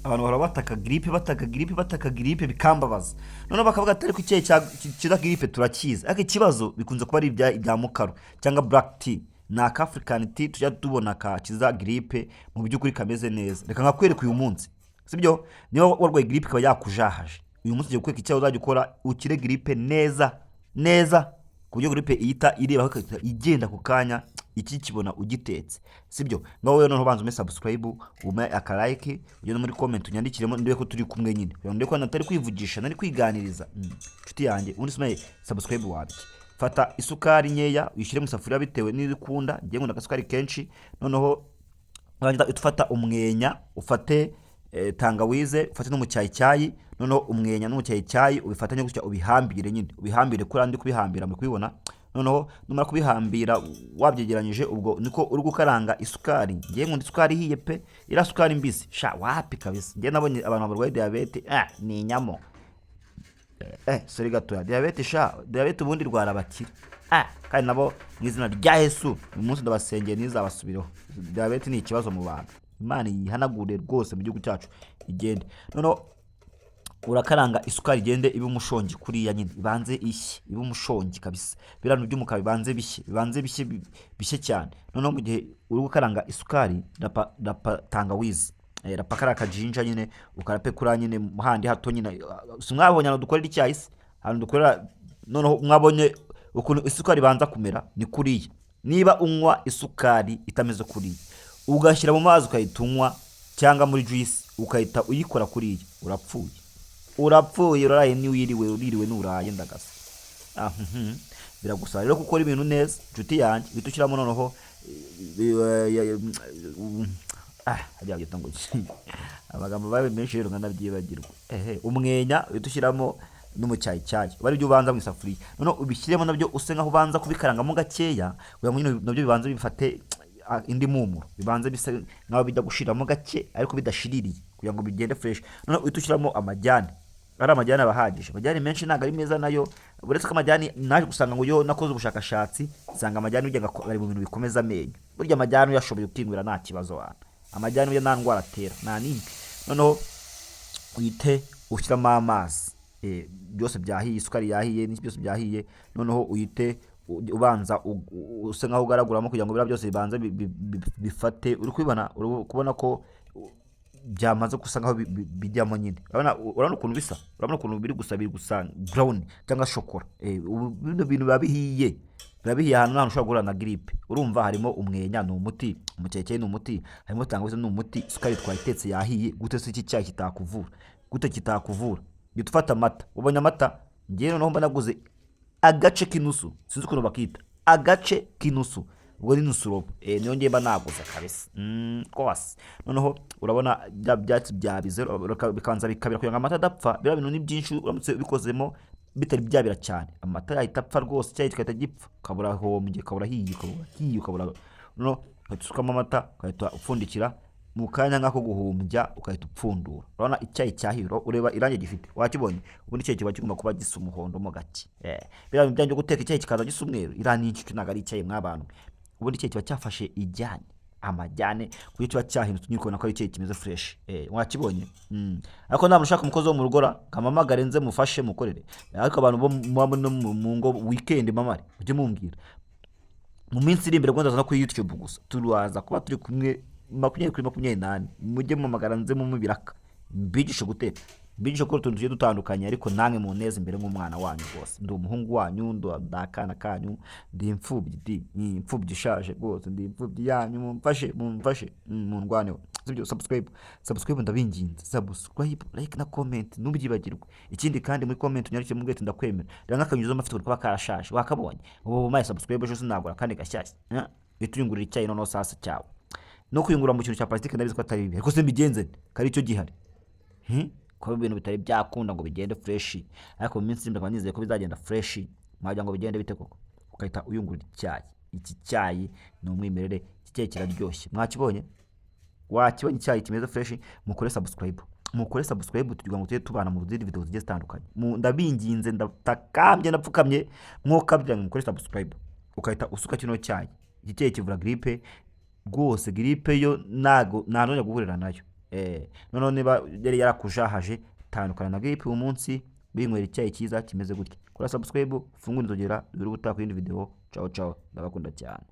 abantu bahora bataka gripe bikambabaza none bakavuga atari ku cyayi cya gripe turakiza ariko ikibazo bikunze kuba ari ibya mukaro cyangwa black tea ni aka African tea tujya tubona ka kiza gripe mu by'ukuri kameze neza reka nkakwereka uyu munsi sibyo niba warwaye gripe kaba yakujahaje uyu munsi ugiye kwereka icyayi uzajya ukora ukire gripe neza ku buryo gripe ihita ireba igenda ku kanya iki kibona ugitetse sibyo ngaho rero ntubanze ume subscribe ume akalike ugende muri comment unyandikiremo ndiwe ko turi kumwe nyine ndiko ko natari kwivugisha nari kwiganiriza nshuti yanjye undi sume subscribe wawe fata isukari nyeya uyishyire mu safuriya bitewe n'ibikunda ngiye nkunda gasukari kenshi noneho urangita utufata umwenya ufate tangawize ufate no mu cyayi noneho umwenya no mu cyayi ubifatanye gutya ubihambire nyine ubihambire kuri ndi kubihambira muri kubibona noneho numara kubihambira wabyegeranyije ubwo niko uri gukaranga isukari ngiye nkunda isukari hiye pe ira sukari mbisi sha wapi kabisa ngiye nabonye abantu barwaye diabete ni inyamo sori gato diabete ubundi rwara bakira kandi nabo mwizina rya Yesu umunsi ndabasengeye nizabasubireho diabete ni ikibazo mu bantu Imana yihanagure rwose mu gihugu cyacu igende noneho urakaranga isukari igende ibe umushongi kuriya nyine ibanze ishye ibe umushongi kabisa birano by'umukara bibanze bishye cyane noneho mu gihe uri gukaranga isukari rapa tangawizi rapakara kajinja nyine ukarape kura nyine handi hato nyine mwabonye no dukorera icyayi hano dukorera noneho mwabonye ukuntu isukari banza kumera ni kuriya niba unywa isukari itameze kuriya ugashyira mu mazi ukayitunywa cyangwa muri juice ukayita uyikora kuriya urapfuye uraye ni uririwe nuraye ndagasa biragusaba rero gukora ibintu neza nshuti yanjye bitushyiramo noneho hajya gitango abagambo babe menshi rero nganabyibagirwa umwenya bitushyiramo no mu cyayi bari byo ubanza mu isafuriya noneho ubishyiremo nabyo use nkaho ubanza kubikarangamo gakeya kugira ngo nabyo bibanze bifate indi mumuro bibanze bisa nkaho bijya gushiramo gake ariko bidashiririye kugira ngo bigende fresh noneho utushyiramo amajyane ari amajyane abahagije amajyane menshi ntago ari meza nayo uretse ko amajyane naje gusanga ngo yo nakoze ubushakashatsi sanga amajyane ujya ari mu bintu bikomeza amenyo burya amajyane yashoboye utingwira nta kibazo wana amajyane uya nta ndwara atera nta nimbi noneho uyite ushyiramo amazi byose byahiye isukari yahiye n'iki byose byahiye noneho uyite ubanza use nkaho ugaraguramo kugira ngo bira byose bibanze bifate uri kubona ko byamaze gusa nkaho bijyamo nyine urabona ukuntu bisa urabona ukuntu biri gusa brown cyangwa shokora bino bintu babihiye ahantu ushobora guhura na gripe urumva harimo umwenya ni umuti umukeke ni umuti harimo tangawizi ni umuti isukari twayitetse yahiye gute se iki cyayi kitakuvura gitufata amata ubonye amata ngiye noneho mba naguze agace k'inusu sinzi ukuntu bakita agace k'inusu ubwo ni nusurobo niyo ngiye mba naguze kabisa kose noneho urabona byatsi byabize bikanza bikabira kugira ngo amata adapfa bira bintu ni byinshi uramutse bikozemo bitari byabira cyane amata yahita apfa rwose cyayi kigahita gipfa kabura hombye kabura hiye kabura no ukayisukamo amata ukahita upfundikira mu kanya nk'ako guhumbya ukahita upfundura urabona icyayi cyahiro ureba irangi gifite wakibonye ubundi icyayi kiba kigomba kuba gisa umuhondo mo gake bira byanjye guteka icyayi kikaza gisa umweru irani inshuti ntago ari icyayi mw'abantu ubundi icyayi kiba cyafashe ijyane amajyane kuko kiba cyahindutse nyikubona ko ari icyayi kimeze fresh wakibonye ariko nta mushaka umukozi wo mu rugora kamamagare nze mufashe mukorere ariko abantu bo mu ngo weekend mamare ujye mumbwira mu minsi iri imbere gwandaza no kuri YouTube gusa turaza kuba turi kumwe 20 mujye mu magara nze mu biraka mbigishe guteka mbigishe ko tuntu tugiye dutandukanye ariko namwe mu neza imbere nk'umwana wanyu rwose ndi umuhungu wanyu ndakana kanyu ndi imfubyi ishaje rwose ndi imfubyi yanyu mumfashe mundwaneho sibyo subscribe ndabinginze subscribe like na comment nubyibagirwe ikindi kandi muri comment unyarike mu bwete ndakwemera rero nkakanyuzo amafite kuba karashashe wakabonye ubu mayi subscribe ejo sinagura kandi gashyashya bituyungurira icyayi noneho sasa cyawe no kuyungura mu kintu cya plastique ndabizi ko atari bibi ariko se mbigenze kari cyo gihari ko ibintu bitari byakunda ngo bigende fresh ariko mu minsi imbere nizeye ko bizagenda fresh mwajya ngo bigende bite koko ukahita uyungurira icyayi iki cyayi ni umwimerere iki kiraryoshye mwakibonye wakibonye icyayi kimeze fresh mukore subscribe tugira ngo tubana mu zindi video zigiye zitandukanye ndabinginze ndatakambye ndapfukamye mwokabya mukore subscribe ukahita usuka kino cyayi iki cyayi kivura gripe rwose gripe yo ntago guhurira nayo noneho niba yari yarakujahaje, tandukana na Gripe uyu munsi winywera icyayi cyiza kimeze gutya. Kora subscribe, fungura inzogera, dore ubutaha ku yindi video. Ciao ciao, ndabakunda cyane.